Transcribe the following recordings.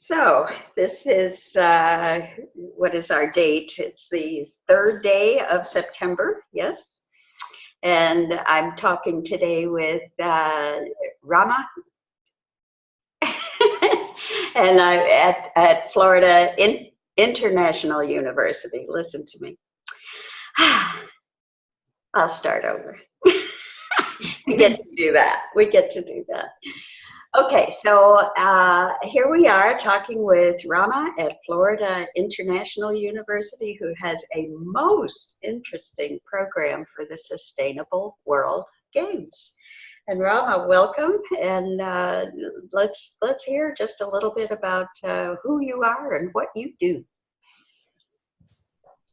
So this is, what is our date? It's the third day of September, yes. And I'm talking today with Rama. And I'm at Florida International University. Listen to me. I'll start over. We get to do that. We get to do that. Okay, so here we are talking with Rama at Florida International University, who has a most interesting program for the Sustainable World Games. And Rama, welcome, and let's hear just a little bit about who you are and what you do.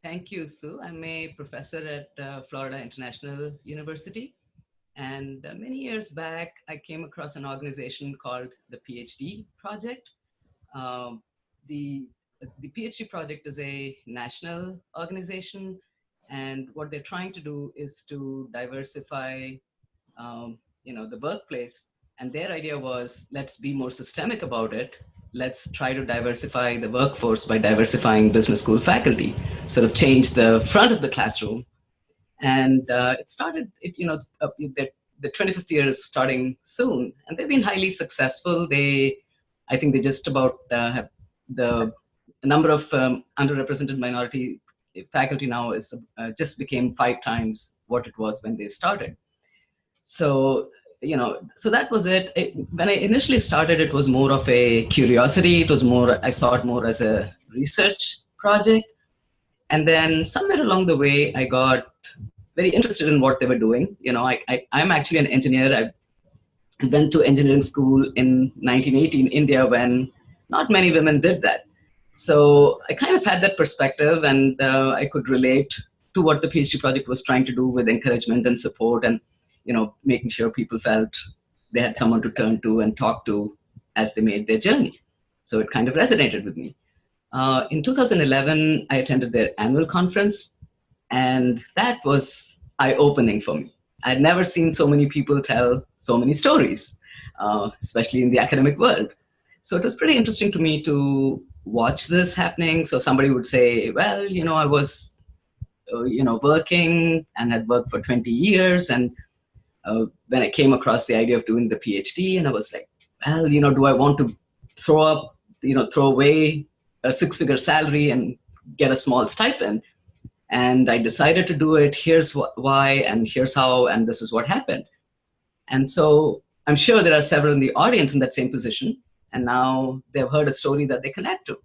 Thank you, Sue. I'm a professor at Florida International University. And many years back, I came across an organization called the PhD Project. The PhD Project is a national organization, and what they're trying to do is to diversify, the workplace. And their idea was, let's be more systemic about it. Let's try to diversify the workforce by diversifying business school faculty, sort of change the front of the classroom. And it started, the 25th year is starting soon, and they've been highly successful. I think they just about have the number of underrepresented minority faculty now is just became 5 times what it was when they started. So, so that was it. When I initially started, it was more of a curiosity. I saw it more as a research project. And then somewhere along the way, I got very interested in what they were doing. I'm actually an engineer. I went to engineering school in 1980 in India when not many women did that. So I kind of had that perspective, and I could relate to what the PhD project was trying to do with encouragement and support, and making sure people felt they had someone to turn to and talk to as they made their journey. So it kind of resonated with me. In 2011, I attended their annual conference, and that was eye-opening for me. I'd never seen so many people tell so many stories, especially in the academic world. So it was pretty interesting to me to watch this happening. So somebody would say, well, I was, working and had worked for 20 years. And when I came across the idea of doing the PhD, and I was like, well, do I want to throw away a 6-figure salary and get a small stipend? And I decided to do it. Here's why, and here's how, and this is what happened. And so I'm sure there are several in the audience in that same position, and now they've heard a story that they connect to.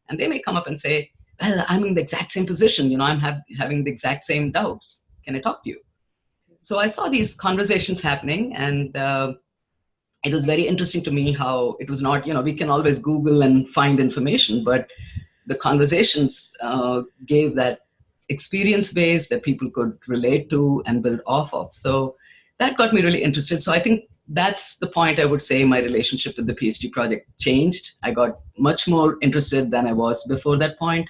And they may come up and say, well, I'm in the exact same position. I'm having the exact same doubts. Can I talk to you? So I saw these conversations happening, and it was very interesting to me how it was not, we can always Google and find information, but the conversations gave that experience base that people could relate to and build off of. So that got me really interested. So I think that's the point I would say my relationship with the PhD project changed. I got much more interested than I was before that point.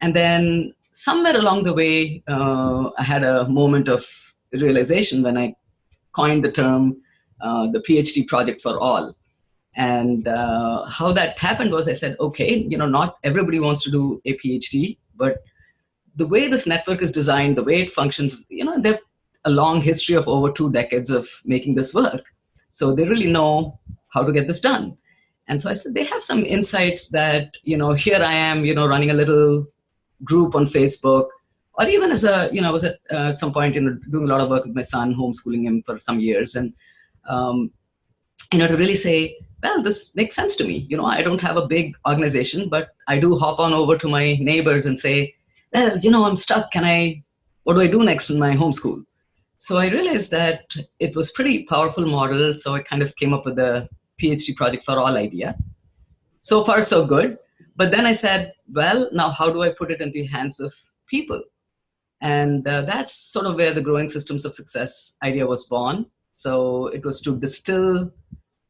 And then somewhere along the way, I had a moment of realization when I coined the term the PhD project for all. And how that happened was I said, okay, not everybody wants to do a PhD, but the way this network is designed, the way it functions, they have a long history of over 2 decades of making this work. So they really know how to get this done. And so I said, they have some insights that, here I am, running a little group on Facebook, or even as I was at some point, doing a lot of work with my son, homeschooling him for some years. And, to really say, well, this makes sense to me. I don't have a big organization, but I do hop on over to my neighbors and say, well, I'm stuck. What do I do next in my homeschool? So I realized that it was pretty powerful model. So I kind of came up with the PhD project for all idea. So far, so good. But then I said, well, now how do I put it in the hands of people? And that's sort of where the Growing Systems of Success idea was born. So it was to distill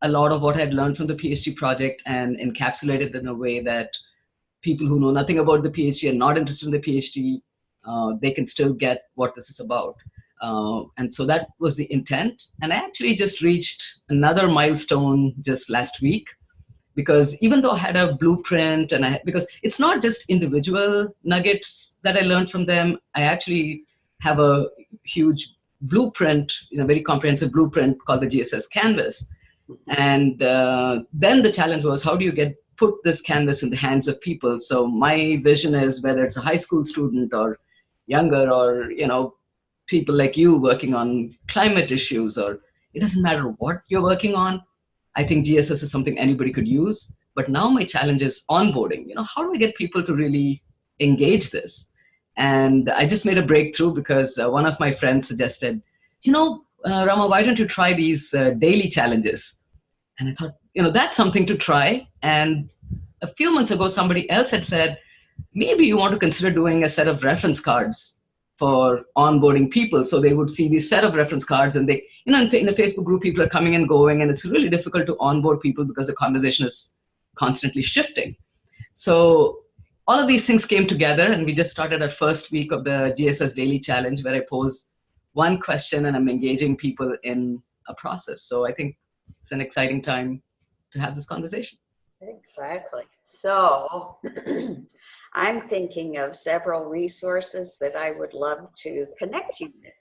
a lot of what I had learned from the PhD project and encapsulate it in a way that people who know nothing about the PhD and not interested in the PhD, they can still get what this is about. And so that was the intent. And I actually just reached another milestone just last week, because even though I had a blueprint because it's not just individual nuggets that I learned from them, I actually have a huge blueprint, very comprehensive blueprint called the GSS Canvas. And then the challenge was, how do you put this canvas in the hands of people? So my vision is, whether it's a high school student or younger, or people like you working on climate issues, or it doesn't matter what you're working on, I think GSS is something anybody could use. But now my challenge is onboarding. How do I get people to really engage and I just made a breakthrough because one of my friends suggested, Rama, why don't you try these daily challenges? And I thought, that's something to try. And a few months ago, somebody else had said, maybe you want to consider doing a set of reference cards for onboarding people. So they would see this set of reference cards, and they, in the Facebook group, people are coming and going, and it's really difficult to onboard people because the conversation is constantly shifting. So all of these things came together, and we just started our first week of the GSS Daily Challenge, where I pose one question and I'm engaging people in a process. So I think it's an exciting time to have this conversation. Exactly. So I'm thinking of several resources that I would love to connect you with.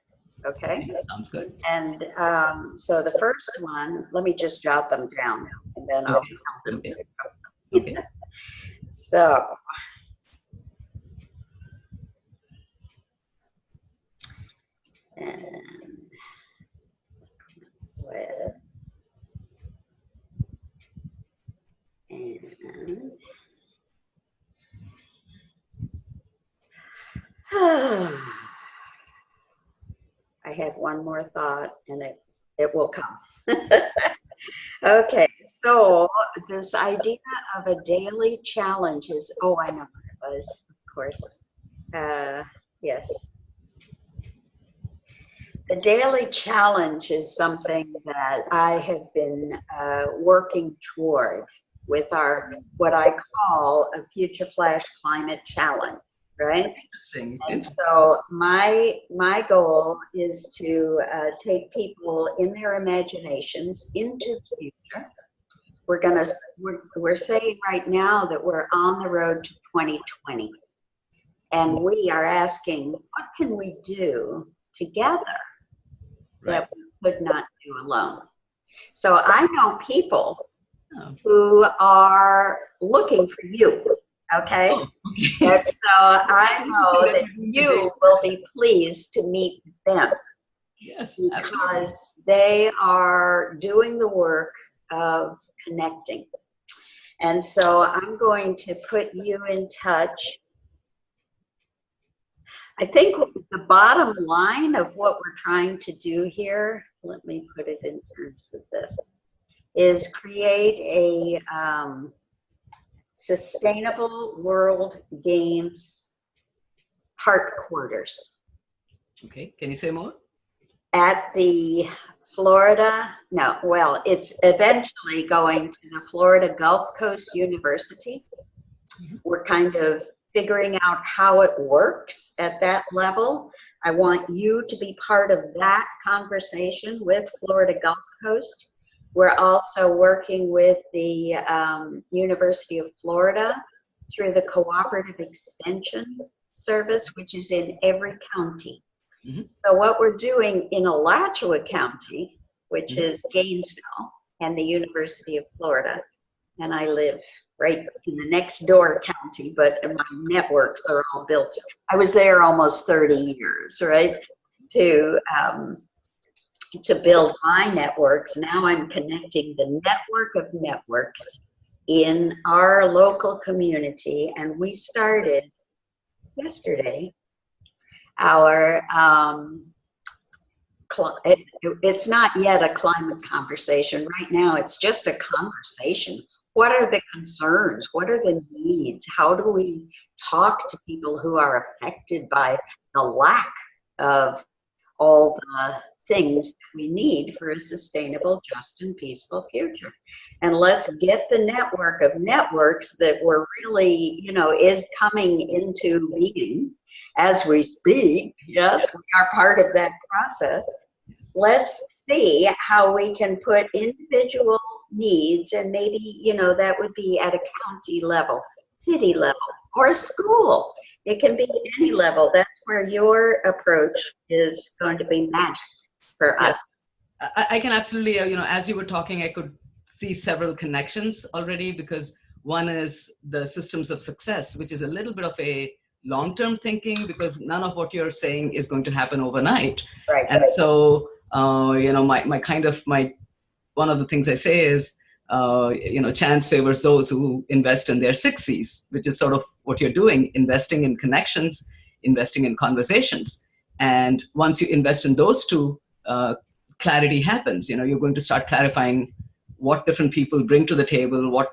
Okay. Sounds good. And so the first one, let me just jot them down now, and then I'll tell them. Okay. So and web and I had one more thought, and it will come. Okay, so this idea of a daily challenge is, I know what it was, of course. Yes. The daily challenge is something that I have been working toward with our, what I call a Future Flash Climate Challenge, right? Interesting. And so my goal is to take people in their imaginations into the future. We're saying right now that we're on the road to 2020, and we are asking, what can we do together that we could not do alone? So I know people who are looking for you. Okay. And so I know that you will be pleased to meet them. Yes, because absolutely. they are doing the work of connecting. And so I'm going to put you in touch. I think the bottom line of what we're trying to do here, let me put it in terms of this, is create a Sustainable World Games headquarters. Okay, can you say more? At the it's eventually going to the Florida Gulf Coast University. We're kind of figuring out how it works at that level. I want you to be part of that conversation with Florida Gulf Coast. We're also working with the University of Florida through the Cooperative Extension Service, which is in every county. So what we're doing in Alachua County, which is Gainesville, and the University of Florida, and I live right in the next door county, but my networks are all built. I was there almost 30 years, right, to build my networks. Now I'm connecting the network of networks in our local community, and we started yesterday our it's not yet a climate conversation. Right now it's just a conversation. What are the concerns? What are the needs? How do we talk to people who are affected by the lack of all the things that we need for a sustainable, just, and peaceful future? And let's get the network of networks that we're really, is coming into being as we speak. Yes, we are part of that process. Let's see how we can put individual needs, and maybe, you know, that would be at a county level, city level, or a school. It can be any level. That's where your approach is going to be matched for us. I can absolutely, as you were talking, I could see several connections already, because one is the systems of success, which is a little bit of a long-term thinking, because none of what you're saying is going to happen overnight. Right. And so, my one of the things I say is, chance favors those who invest in their 6 Cs, which is sort of what you're doing, investing in connections, investing in conversations. And once you invest in those two, clarity happens. You're going to start clarifying what different people bring to the table, what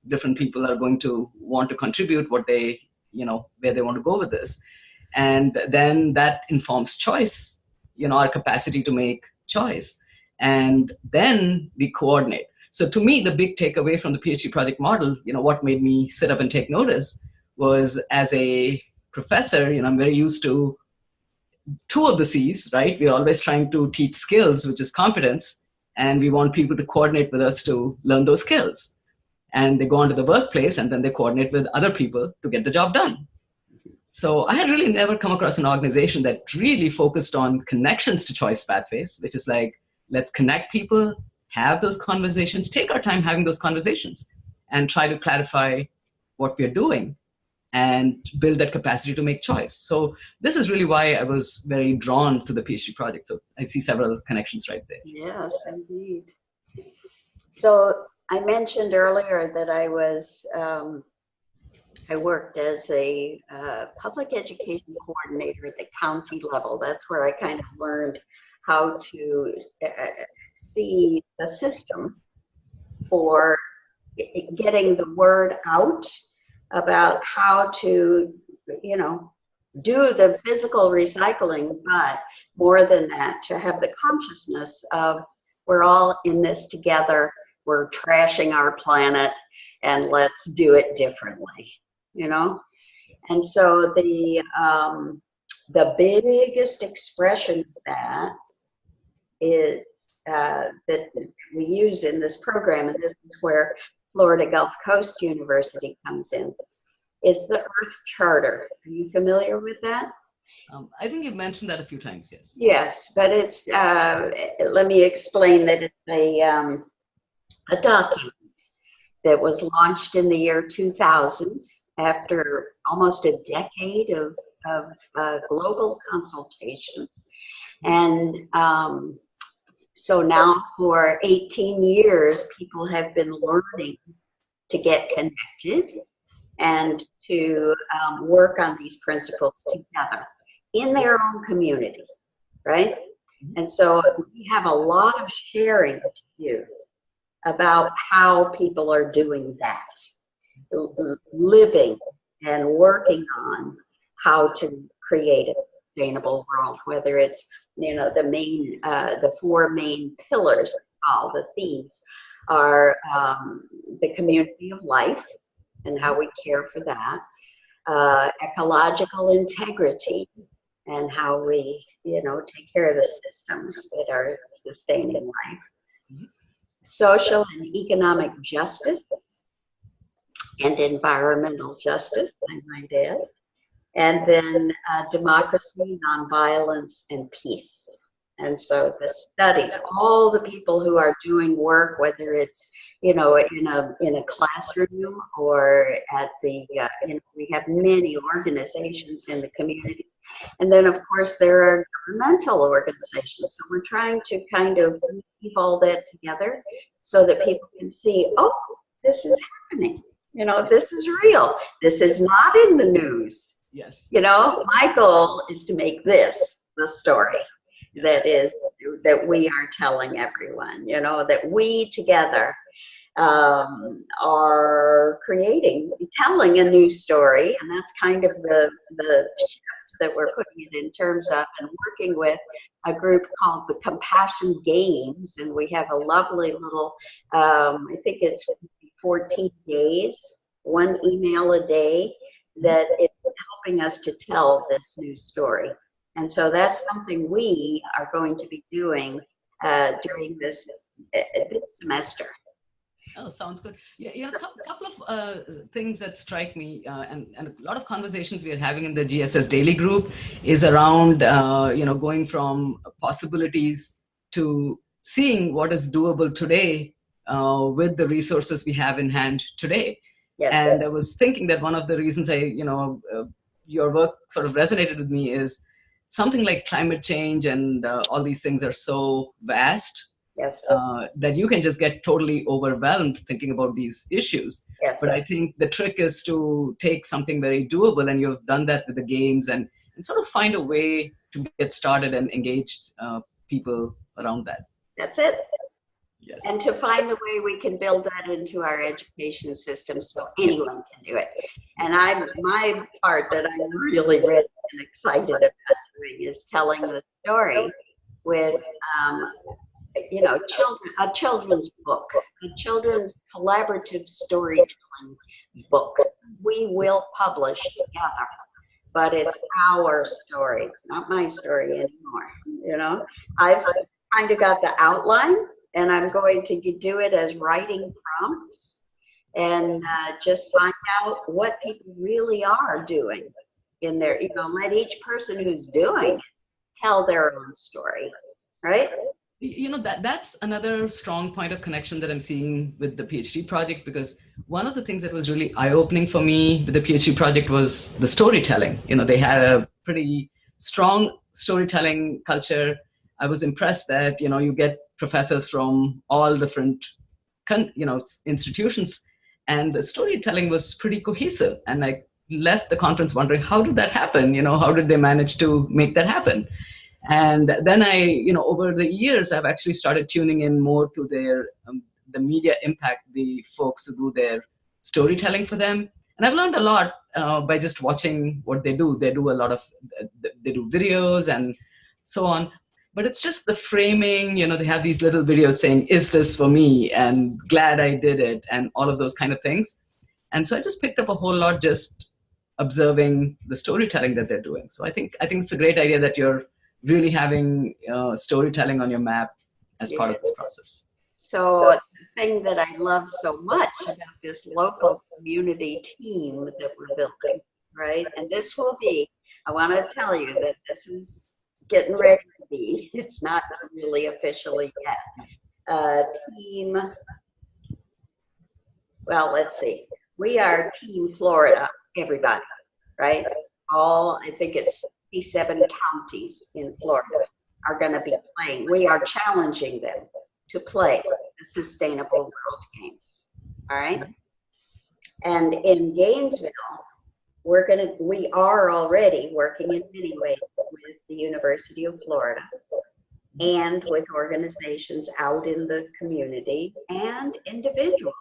different people are going to want to contribute, what they, where they want to go with this. And then that informs choice, our capacity to make choice. And then we coordinate. So to me, the big takeaway from the PhD project model, what made me sit up and take notice was, as a professor, I'm very used to two of the C's, right? We're always trying to teach skills, which is competence, and we want people to coordinate with us to learn those skills. And they go on to the workplace, and then they coordinate with other people to get the job done. So I had really never come across an organization that really focused on connections to choice pathways, which is like, let's connect people, have those conversations, take our time having those conversations, and try to clarify what we're doing and build that capacity to make choice. So this is really why I was very drawn to the PhD project. So I see several connections right there. Yes, indeed. So I mentioned earlier that I worked as a public education coordinator at the county level. That's where I kind of learned how to see the system for getting the word out about how to, do the physical recycling, but more than that, to have the consciousness of, we're all in this together, we're trashing our planet, and let's do it differently, And so the biggest expression of that is that we use in this program, and this is where Florida Gulf Coast University comes in, is the Earth Charter. Are you familiar with that? I think you've mentioned that a few times, yes. Yes, but it's, let me explain that it's a document that was launched in the year 2000 after almost a decade of global consultation. And so now for 18 years, people have been learning to get connected and to work on these principles together in their own community, right? And so we have a lot of sharing to do about how people are doing that, living and working on how to create a sustainable world, whether it's, the four main pillars, all the themes are the community of life and how we care for that, ecological integrity and how we, take care of the systems that are sustaining life, social and economic justice and environmental justice, I might add, and then democracy, nonviolence, and peace. And so the studies, all the people who are doing work, whether it's, in a classroom or at the, we have many organizations in the community. And then, of course, there are governmental organizations. So we're trying to kind of weave all that together so that people can see, oh, this is happening. This is real. This is not in the news. Yes. My goal is to make this the story that we are telling everyone, that we together are telling a new story. And that's kind of the shift that we're putting it in terms of, and working with a group called the Compassion Games. And we have a lovely little, I think it's 14 days, one email a day, that is helping us to tell this new story. And so that's something we are going to be doing during this semester. Oh, sounds good. Yeah, couple of things that strike me, and a lot of conversations we are having in the GSS Daily group is around, going from possibilities to seeing what is doable today with the resources we have in hand today. Yes. And I was thinking that one of the reasons your work sort of resonated with me is something like climate change and all these things are so vast. Yes. That you can just get totally overwhelmed thinking about these issues. Yes. But I think the trick is to take something very doable, and you've done that with the games, and sort of find a way to get started and engage people around that. That's it. Yes. And to find the way we can build that into our education system so anyone can do it. And my part that I'm really ready and excited about doing is telling the story with a children's book, a children's collaborative storytelling book. We will publish together, but it's our story. It's not my story anymore. I've kind of got the outline, and I'm going to do it as writing prompts and just find out what people really are doing in there. Let each person who's doing it tell their own story, right? That's another strong point of connection that I'm seeing with the PhD project, because one of the things that was really eye-opening for me with the PhD project was the storytelling. They had a pretty strong storytelling culture. I was impressed that you get professors from all different institutions, and the storytelling was pretty cohesive. And I left the conference wondering, how did that happen? How did they manage to make that happen? And then over the years, I've actually started tuning in more to their the media impact, the folks who do their storytelling for them. And I've learned a lot by just watching what they do. They do a lot of, they do videos and so on. But it's just the framing, they have these little videos saying, is this for me? And glad I did it, and all of those kind of things. And so I just picked up a whole lot just observing the storytelling that they're doing. So I think it's a great idea that you're really having storytelling on your map as part of this process. So the thing that I love so much about this local community team that we're building, right? And this will be, I want to tell you that this is getting ready to be, it's not really officially yet. Team, well, let's see. We are Team Florida, everybody, right? I think it's 67 counties in Florida are going to be playing. We are challenging them to play the Sustainable World Games. All right. And in Gainesville, we are already working in many ways with the University of Florida and with organizations out in the community and individuals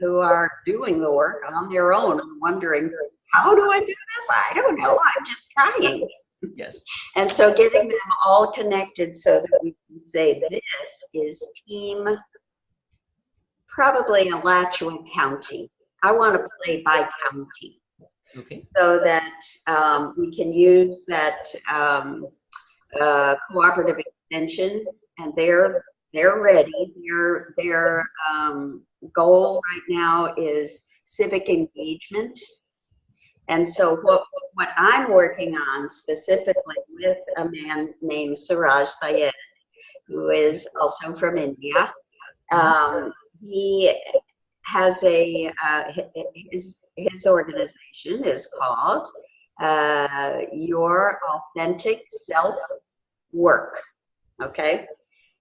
who are doing the work on their own and wondering, how do I do this? I don't know. I'm just trying. Yes. And so getting them all connected so that we can say this is team, probably Alachua County. I want to play by county. Okay. So that we can use that cooperative extension, and they're ready. Their goal right now is civic engagement. And so what I'm working on specifically with a man named Suraj Syed, who is also from India, he has his organization is called Your Authentic Self Work, okay?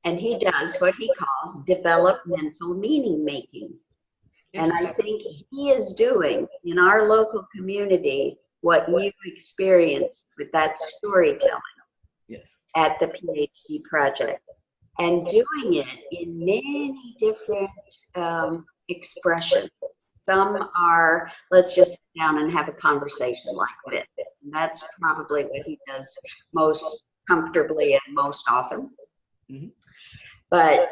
And he does what he calls developmental meaning making. And I think he is doing in our local community what you experienced with that storytelling at the PhD project, and doing it in many different expressions. Some are, let's just sit down and have a conversation like this. And that's probably what he does most comfortably and most often. Mm-hmm. But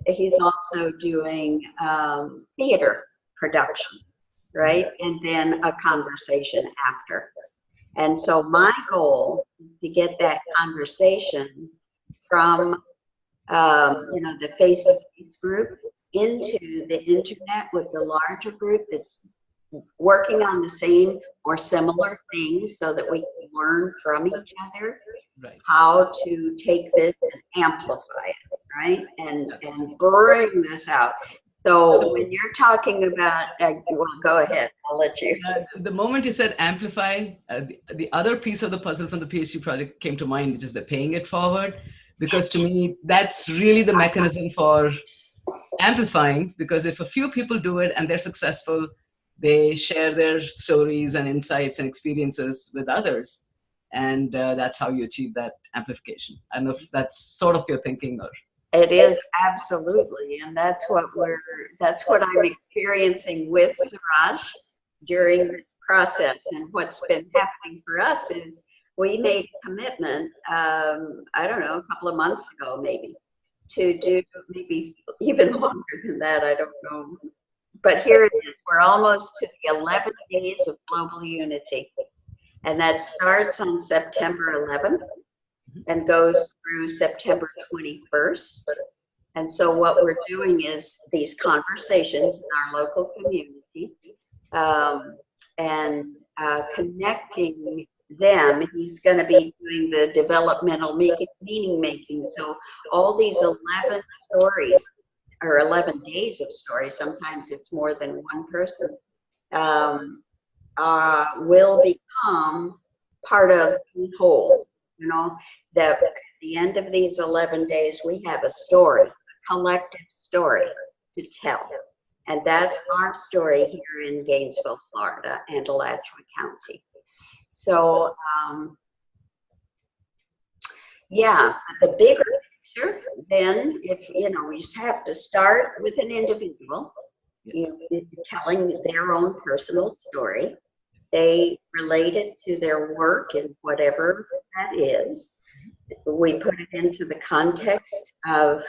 he's also doing theater production, right? And then a conversation after. And so my goal is to get that conversation from, the face-to-face group into the internet with the larger group that's working on the same or similar things so that we can learn from each other Right. how to take this and amplify it, right? And bring this out. So when you're talking about, well, go ahead, I'll let you. The moment you said amplify, the other piece of the puzzle from the PhD project came to mind, which is the paying it forward. Because to me, that's really the mechanism for amplifying, because if a few people do it and they're successful, they share their stories and insights and experiences with others. And that's how you achieve that amplification. I don't know if that's sort of your thinking or. It is, absolutely, and that's what I'm experiencing with Suraj during this process. And what's been happening for us is we made a commitment, I don't know, a couple of months ago maybe, to do, maybe even longer than that, I don't know. But here it is, we're almost to the 11 days of global unity. And that starts on September 11th and goes through September 21st. And so what we're doing is these conversations in our local community, and connecting them. He's going to be doing the developmental meaning making. So all these 11 stories, or 11 days of stories, sometimes it's more than one person, will become part of the whole. You know, that at the end of these 11 days, we have a story, a collective story to tell. And that's our story here in Gainesville, Florida, and Alachua County. So, yeah, the bigger picture, then, if, you know, you just have to start with an individual, telling their own personal story. They relate it to their work and whatever that is. We put it into the context of,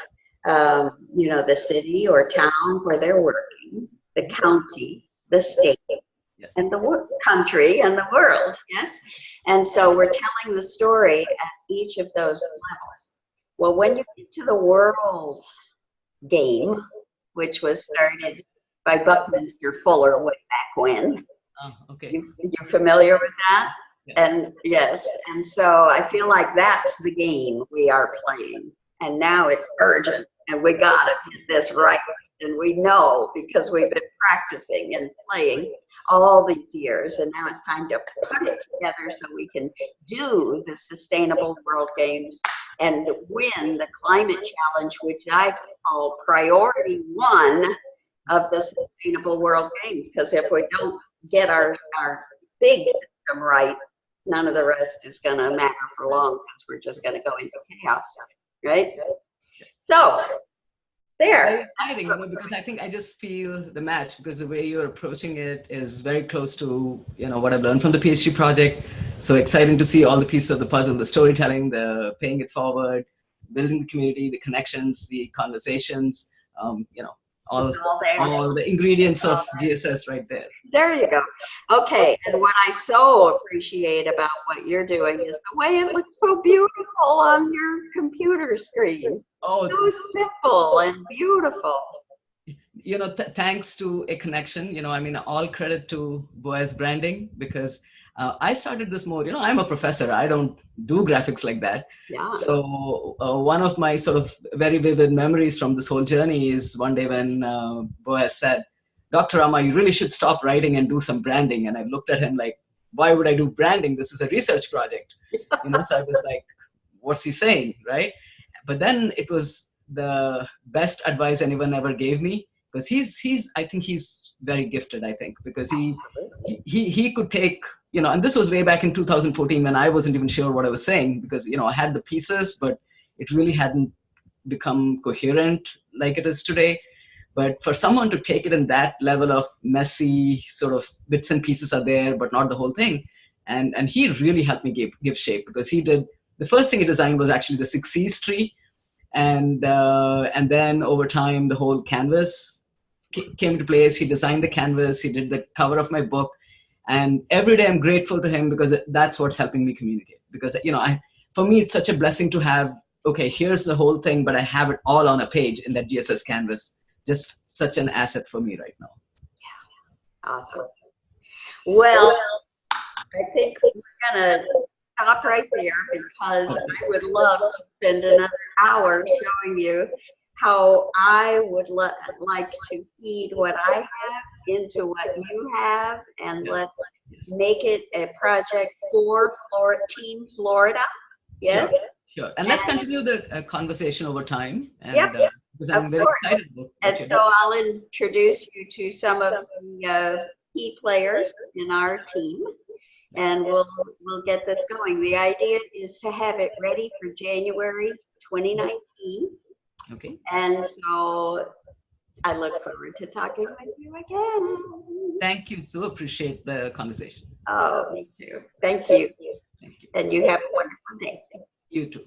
you know, the city or town where they're working, the county, the state, Yes. and the country and the world, yes? And so we're telling the story at each of those levels. Well, when you get to the world game, which was started by Buckminster Fuller way back when, Okay. you're familiar with that? Yes. And yes, and so I feel like that's the game we are playing. And now it's urgent, and we gotta get this right. And we know because we've been practicing and playing all these years, and now it's time to put it together so we can do the Sustainable World Games and win the climate challenge, which I call priority one of the Sustainable World Games. Because if we don't get our big system right, none of the rest is going to matter for long, because we're just going to go into chaos, right? So there. Very exciting, you know, because I think I just feel the match, because the way you're approaching it is very close to, you know, what I've learned from the PhD project. So exciting to see all the pieces of the puzzle, the storytelling, the paying it forward, building the community, the connections, the conversations, you know, all the ingredients of GSS right there. There you go. Okay, and what I so appreciate about what you're doing is the way it looks so beautiful on your computer screen. Oh, So simple and beautiful. You know, thanks to a connection, you know, I mean, all credit to Boaz Branding, because I started this more, you know, I'm a professor. I don't do graphics like that. Yeah. So one of my sort of very vivid memories from this whole journey is one day when Boaz said, "Dr. Rama, you really should stop writing and do some branding." And I looked at him like, why would I do branding? This is a research project. You know, so I was like, what's he saying, right? But then it was the best advice anyone ever gave me, because I think he's very gifted, I think, because he could take, you know, and this was way back in 2014 when I wasn't even sure what I was saying, because, you know, I had the pieces, but it really hadn't become coherent like it is today. But for someone to take it in that level of messy sort of bits and pieces are there, but not the whole thing. And he really helped me give shape, because he did, the first thing he designed was actually the 6 C's tree. And then over time, the whole canvas came into place. He designed the canvas. He did the cover of my book. And every day I'm grateful to him, because that's what's helping me communicate. Because, you know, for me, it's such a blessing to have, okay, here's the whole thing, but I have it all on a page in that GSS canvas just such an asset for me right now. Awesome. Well, I think we're gonna stop right there because I would love to spend another hour showing you how I would like to feed what I have into what you have, and let's make it a project for Team Florida. Yes? Sure. And let's continue the conversation over time. And, Yep, because I'm very excited about and so I'll introduce you to some of the key players in our team, and we'll get this going. The idea is to have it ready for January 2019. Okay. And so I look forward to talking with you again. Thank you. So appreciate the conversation. Oh, me too. Thank you. Thank you. And you have a wonderful day. You too.